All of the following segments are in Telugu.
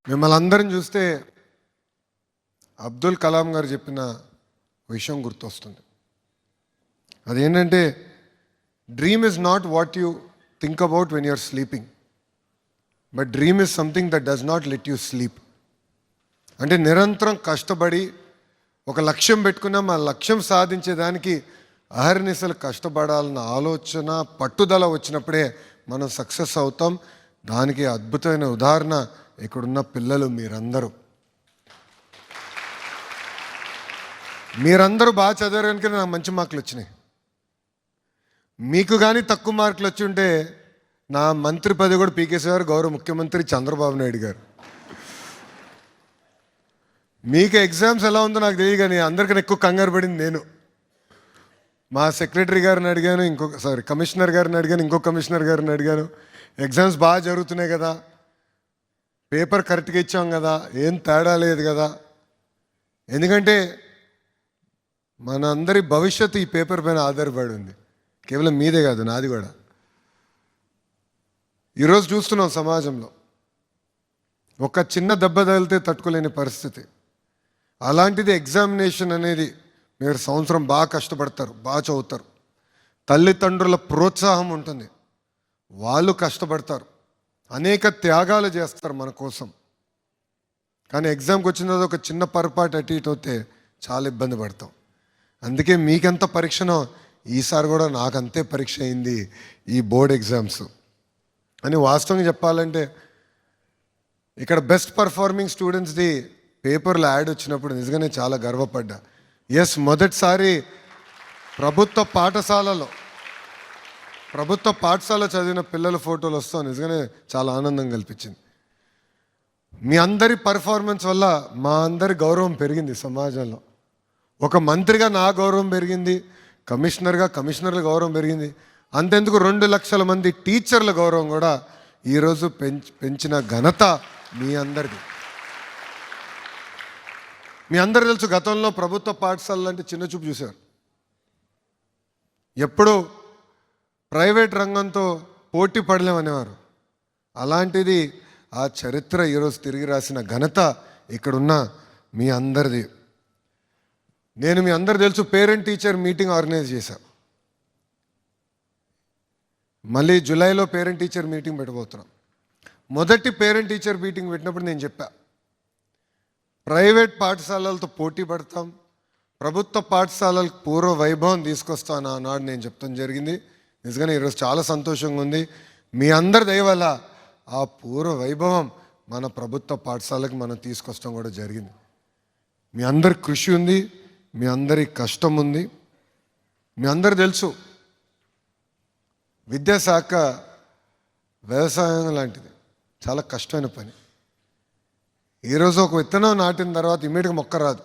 మిమ్మల్ని అందరం చూస్తే అబ్దుల్ కలాం గారు చెప్పిన విషయం గుర్తొస్తుంది. అదేంటంటే dream is not what you think about when you're sleeping, but dream is something that does not let you sleep. అంటే నిరంతరం కష్టపడి ఒక లక్ష్యం పెట్టుకున్నాం, ఆ లక్ష్యం సాధించేదానికి అహర్నిశలు కష్టపడాలన్న ఆలోచన పట్టుదల వచ్చినప్పుడే మనం సక్సెస్ అవుతాం. దానికి అద్భుతమైన ఉదాహరణ ఇక్కడున్న పిల్లలు మీరందరూ బాగా చదివారు కనుక నాకు మంచి మార్కులు వచ్చినాయి. మీకు కానీ తక్కువ మార్కులు వచ్చి ఉంటే నా మంత్రి పదవి కూడా పీకేసేవారు గౌరవ ముఖ్యమంత్రి చంద్రబాబు నాయుడు గారు. మీకు ఎగ్జామ్స్ ఎలా ఉందో నాకు తెలియదు, కానీ అందరికన్నా ఎక్కువ కంగారు పడింది నేను. మా సెక్రటరీ గారిని అడిగాను, కమిషనర్ గారిని అడిగాను, ఇంకో కమిషనర్ గారిని అడిగాను, ఎగ్జామ్స్ బాగా జరుగుతున్నాయి కదా, పేపర్ కరెక్ట్గా ఇచ్చాం కదా, ఏం తేడా లేదు కదా. ఎందుకంటే మన అందరి భవిష్యత్తు ఈ పేపర్ పైన ఆధారపడి ఉంది. కేవలం మీదే కాదు, నాది కూడా. ఈరోజు చూస్తున్నాం సమాజంలో ఒక చిన్న దెబ్బ తగిలితే తట్టుకోలేని పరిస్థితి. అలాంటిది ఎగ్జామినేషన్ అనేది మీరు సంవత్సరం బాగా కష్టపడతారు, బాగా చదువుతారు, తల్లిదండ్రుల ప్రోత్సాహం ఉంటుంది, వాళ్ళు కష్టపడతారు, అనేక త్యాగాలు చేస్తారు మన కోసం. కానీ ఎగ్జామ్కి వచ్చిన తర్వాత ఒక చిన్న పొరపాటు అటు ఇటు అవుతే చాలా ఇబ్బంది పడతాం. అందుకే మీకెంత పరీక్షనో ఈసారి కూడా నాకంతే పరీక్ష అయింది ఈ బోర్డ్ ఎగ్జామ్స్ అని. వాస్తవంగా చెప్పాలంటే ఇక్కడ బెస్ట్ పర్ఫార్మింగ్ స్టూడెంట్స్ది పేపర్లో యాడ్ వచ్చినప్పుడు నిజంగానే చాలా గర్వపడ్డా. ఎస్, మొదటిసారి ప్రభుత్వ పాఠశాల చదివిన పిల్లల ఫోటోలు వస్తాం, నిజంగానే చాలా ఆనందం కల్పించింది. మీ అందరి పర్ఫార్మెన్స్ వల్ల మా అందరి గౌరవం పెరిగింది సమాజంలో. ఒక మంత్రిగా నా గౌరవం పెరిగింది, కమిషనర్ల గౌరవం పెరిగింది. అంతెందుకు 2 లక్షల మంది టీచర్ల గౌరవం కూడా ఈరోజు పెంచిన ఘనత మీ అందరిది. మీ అందరు తెలుసు, గతంలో ప్రభుత్వ పాఠశాలలు అంటే చిన్న చూపు చూశారు. ఎప్పుడూ ప్రైవేట్ రంగంతో పోటీ పడలేమనేవారు. అలాంటిది ఆ చరిత్ర ఈరోజు తిరిగి రాసిన ఘనత ఇక్కడున్న మీ అందరిది. నేను మీ అందరు తెలుసు పేరెంట్ టీచర్ మీటింగ్ ఆర్గనైజ్ చేశాను. మళ్ళీ జూలైలో పేరెంట్ టీచర్ మీటింగ్ పెట్టబోతున్నాం. మొదటి పేరెంట్ టీచర్ మీటింగ్ పెట్టినప్పుడు నేను చెప్పా, ప్రైవేట్ పాఠశాలలతో పోటీ పడతాం, ప్రభుత్వ పాఠశాలలకు పూర్వ వైభవం తీసుకొస్తాను ఆనాడు నేను చెప్తాం జరిగింది. నిజంగానే ఈరోజు చాలా సంతోషంగా ఉంది. మీ అందరి దయ వల్ల ఆ పూర్వ వైభవం మన ప్రభుత్వ పాఠశాలకు మనం తీసుకొస్తాం కూడా జరిగింది. మీ అందరి కృషి ఉంది, మీ అందరి కష్టం ఉంది. మీ అందరు తెలుసు, విద్యాశాఖ వ్యవసాయం లాంటిది, చాలా కష్టమైన పని. ఈరోజు ఒక విత్తనం నాటిన తర్వాత ఇమ్మీడియట్గా మొక్క రాదు,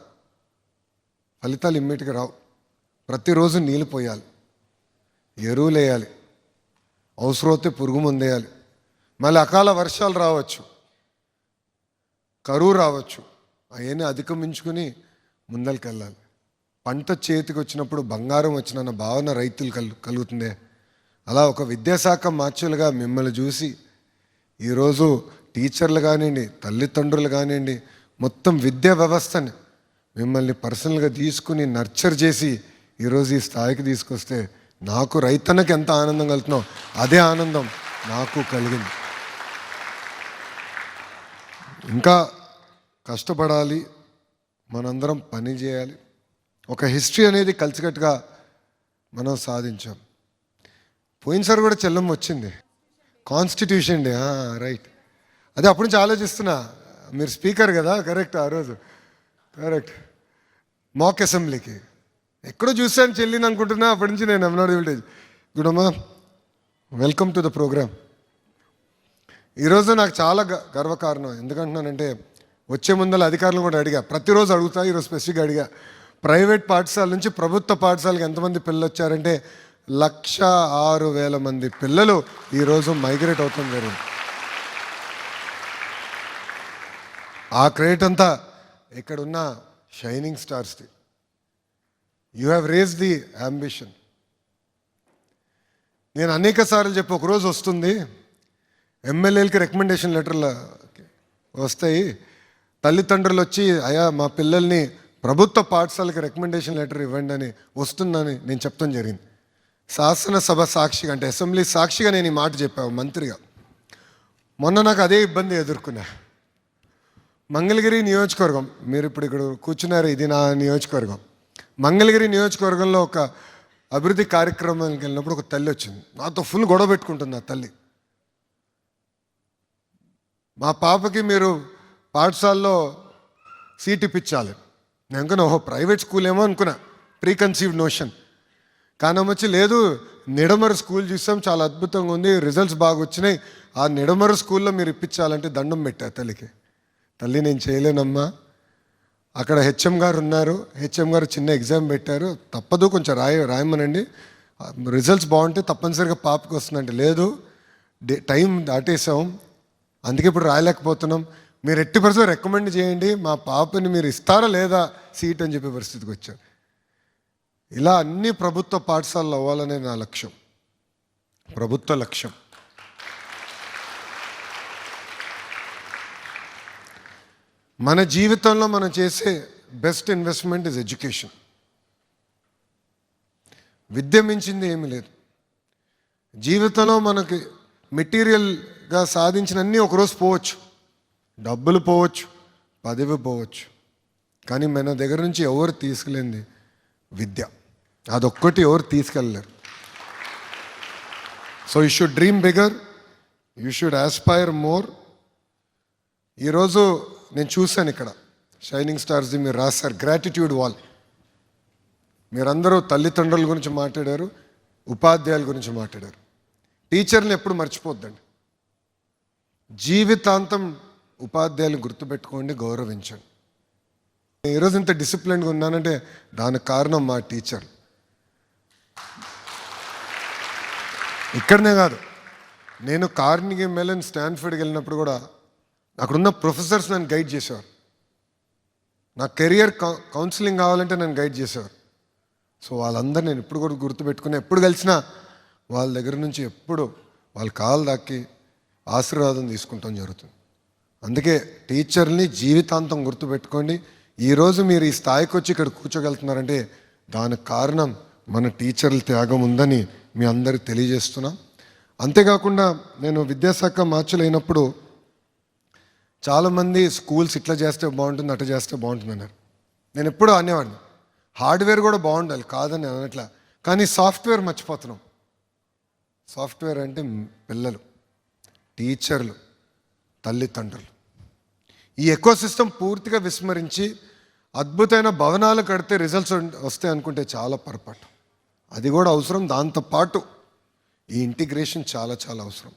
ఫలితాలు ఇమ్మీడియట్గా రావు. ప్రతిరోజు నీళ్ళు పోయాలి, ఎరువులు వేయాలి, అవసరమైతే పురుగు మందేయాలి. మళ్ళీ అకాల వర్షాలు రావచ్చు, కరువు రావచ్చు, అవన్నీ అధిగమించుకుని ముందరికి వెళ్ళాలి. పంట చేతికి వచ్చినప్పుడు బంగారం వచ్చిన భావన రైతులు కలుగుతుందే. అలా ఒక విద్యాశాఖ మార్చులుగా మిమ్మల్ని చూసి ఈరోజు టీచర్లు కానివ్వండి, తల్లిదండ్రులు కానివ్వండి, మొత్తం విద్యా వ్యవస్థని మిమ్మల్ని పర్సనల్గా తీసుకుని నర్చర్ చేసి ఈరోజు ఈ స్థాయికి తీసుకొస్తే నాకు రైతన్నకి ఎంత ఆనందం కలుగుతున్నావు అదే ఆనందం నాకు కలిగింది. ఇంకా కష్టపడాలి, మనందరం పని చేయాలి. ఒక హిస్టరీ అనేది కలిసికట్టుగా మనం సాధించాం. పోయినసారి కూడా చెల్లమ్మ వచ్చింది, కాన్స్టిట్యూషన్ డే, రైట్. అదే అప్పటి నుంచి ఆలోచిస్తున్నా, మీరు స్పీకర్ కదా, కరెక్ట్. ఆ రోజు కరెక్ట్ మాక్ అసెంబ్లీకి ఎక్కడో చూశాను చెల్లిని అనుకుంటున్నా. అప్పటి నుంచి నేను ఎమ్నాడు విల్టేజ్. గుడ్ అమ్మా, వెల్కమ్ టు ద ప్రోగ్రామ్. ఈరోజు నాకు చాలా గర్వకారణం. ఎందుకంటున్నానంటే వచ్చే ముందర అధికారులు కూడా అడిగా, ప్రతిరోజు అడుగుతా, ఈరోజు స్పెసిఫిక్గా అడిగా, ప్రైవేట్ పాఠశాల నుంచి ప్రభుత్వ పాఠశాలకు ఎంతమంది పిల్లలు వచ్చారంటే 106,000 మంది పిల్లలు ఈరోజు మైగ్రేట్ అవుతాం జరిగింది. ఆ క్రెడిట్ అంతా ఇక్కడున్న షైనింగ్ స్టార్స్ది. You have raise the ambition. నేను అనేక సార్లు చెప్పి ఒకరోజు వస్తుంది ఎమ్మెల్యేలకి రికమెండేషన్ లెటర్లు వస్తాయి. తల్లిదండ్రులు వచ్చి అయ్యా మా పిల్లల్ని ప్రభుత్వ పాఠశాలకి రికమెండేషన్ లెటర్ ఇవ్వండి అని వస్తుందని నేను చెప్తాం జరిగింది. శాసనసభ సాక్షిగా అంటే అసెంబ్లీ సాక్షిగా నేను ఈ మాట చెప్పాను మంత్రిగా. మొన్న నాకు అదే ఇబ్బంది ఎదుర్కొన్నా. మంగళగిరి నియోజకవర్గం, మీరు ఇప్పుడు ఇక్కడ కూర్చున్నారు, ఇది నా నియోజకవర్గం. మంగళగిరి నియోజకవర్గంలో ఒక అభివృద్ధి కార్యక్రమానికి వెళ్ళినప్పుడు ఒక తల్లి వచ్చింది. నాతో ఫుల్ గొడవ పెట్టుకుంటుంది ఆ తల్లి. మా పాపకి మీరు పాఠశాలలో సీట్ ఇప్పించాలి. నేను అనుకున్నా ఓహో ప్రైవేట్ స్కూల్ ఏమో అనుకున్నా, ప్రీకన్సీవ్డ్ నోషన్. కానీ వచ్చి లేదు, నిడమరు స్కూల్ చూసాం, చాలా అద్భుతంగా ఉంది, రిజల్ట్స్ బాగా వచ్చినాయి, ఆ నిడమరు స్కూల్లో మీరు ఇప్పించాలంటే దండం పెట్టా తల్లికి. తల్లి నేను చేయలేనమ్మా, అక్కడ హెచ్ఎం గారు ఉన్నారు, హెచ్ఎం గారు చిన్న ఎగ్జామ్ పెట్టారు, తప్పదు కొంచెం రాయమనండి, రిజల్ట్స్ బాగుంటే తప్పనిసరిగా పాపకి వస్తుందంటే లేదు టైం దాటేసాం, అందుకే ఇప్పుడు రాయలేకపోతున్నాం, మీరు 80% రికమెండ్ చేయండి, మా పాపని మీరు ఇస్తారా లేదా సీట్ అని చెప్పే పరిస్థితికి వచ్చారు. ఇలా అన్ని ప్రభుత్వ పాఠశాలలు అవ్వాలనే నా లక్ష్యం, ప్రభుత్వ లక్ష్యం. మన జీవితంలో మనం చేసే బెస్ట్ ఇన్వెస్ట్మెంట్ ఇస్ ఎడ్యుకేషన్. విద్య మించింది ఏమీ లేదు. జీవితంలో మనకి మెటీరియల్గా సాధించిన అన్నీ ఒకరోజు పోవచ్చు, డబ్బులు పోవచ్చు, పదవి పోవచ్చు, కానీ మన దగ్గర నుంచి ఎవరు తీసుకెళ్ళింది విద్య. అదొక్కటి ఎవరు తీసుకెళ్ళలేరు. So you should dream bigger, you should aspire more. ఈరోజు నేను చూశాను ఇక్కడ షైనింగ్ స్టార్స్ది మీరు రాశారు గ్రాటిట్యూడ్ వాల్. మీరందరూ తల్లిదండ్రుల గురించి మాట్లాడారు, ఉపాధ్యాయుల గురించి మాట్లాడారు. టీచర్ని ఎప్పుడు మర్చిపోద్దండి. జీవితాంతం ఉపాధ్యాయులు గుర్తుపెట్టుకోండి, గౌరవించండి. ఈరోజు ఇంత డిసిప్లిన్గా ఉన్నానంటే దానికి కారణం మా టీచర్. ఇక్కడనే కాదు, నేను కార్నిగీ మెలన్ స్టాన్ఫర్డ్కి వెళ్ళినప్పుడు కూడా అక్కడున్న ప్రొఫెసర్స్ నన్ను గైడ్ చేసేవారు. నా కెరియర్ కౌన్సిలింగ్ కావాలంటే నన్ను గైడ్ చేసేవారు. సో వాళ్ళందరూ నేను ఎప్పుడు కూడా గుర్తుపెట్టుకుని, ఎప్పుడు కలిసినా వాళ్ళ దగ్గర నుంచి ఎప్పుడు వాళ్ళ కాలు దాక్కి ఆశీర్వాదం తీసుకుంటాం జరుగుతుంది. అందుకే టీచర్ని జీవితాంతం గుర్తుపెట్టుకోండి. ఈరోజు మీరు ఈ స్థాయికి వచ్చి ఇక్కడ కూర్చోగలుగుతున్నారంటే దానికి కారణం మన టీచర్ల త్యాగం ఉందని మీ అందరికి తెలియజేస్తున్నాం. అంతేకాకుండా నేను విద్యాశాఖ మార్చులు అయినప్పుడు చాలామంది స్కూల్స్ ఇట్లా చేస్తే బాగుంటుంది, అట్లా చేస్తే బాగుంటుంది అన్నారు. నేను ఎప్పుడూ అనేవాడిని హార్డ్వేర్ కూడా బాగుండాలి, కాదని అనట్లా, కానీ సాఫ్ట్వేర్ మర్చిపోతున్నాం. సాఫ్ట్వేర్ అంటే పిల్లలు, టీచర్లు, తల్లిదండ్రులు. ఈ ఎకోసిస్టమ్ పూర్తిగా విస్మరించి అద్భుతమైన భవనాలు కడితే రిజల్ట్స్ వస్తాయి అనుకుంటే చాలా పొరపాటు. అది కూడా అవసరం, దాంతోపాటు ఈ ఇంటిగ్రేషన్ చాలా చాలా అవసరం.